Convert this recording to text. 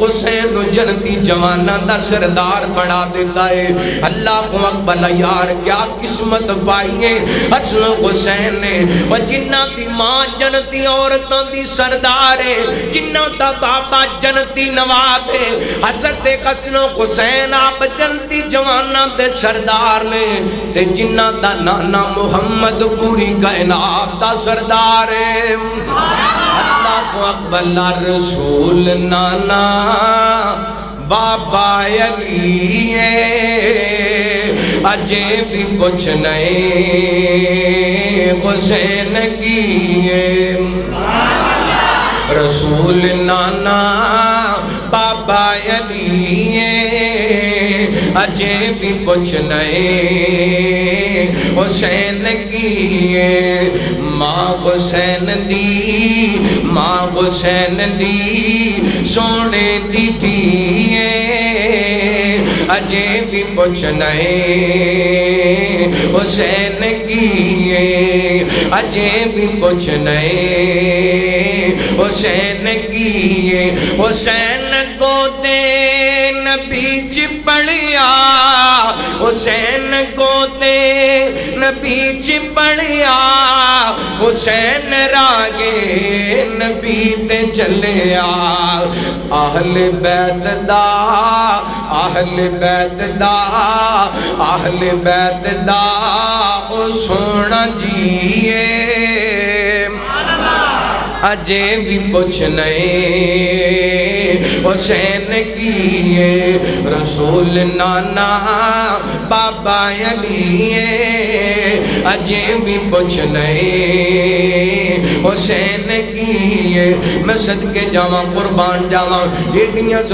حسین جنتی جوانہ دا سردار بنا دیتا ہے اللہ اکبر یار کیا قسمت پائی ہے حسن حسین نے وہ جنہ دی ماں جنتی عورتوں دی سردار ہے جنہ دا بابا جنتی نواب ہے حضرت حسن حسین آپ جنتی جوانہ دے سردار نے تے جنہ دا نانا محمد پوری کائنات دا سردار ہے اللہ اکبر رسول نانا بابا علی اجے بھی کچھ نہیں حسین کی رسول نانا بابا علی اجے بھی کچھ نہیں حسین کی ماں حسین دی سونے دی تھی اجے بھی کچھ نہیں حسین کی اجے بھی کچھ نہیں حسین کی حسین کو دے نبی چپڑیا حسین کو دے نبی چپڑیا حسین راگے نبی تے چلیا اہل بیت دا اہل بیت دا اہل بیت دا او سونا جیے اجے بھی کچھ نہیں حسین کی رسول نانا بابا علی اجے بھی کچھ نہیں حسین کی میں صدقے جاواں قربان جاواں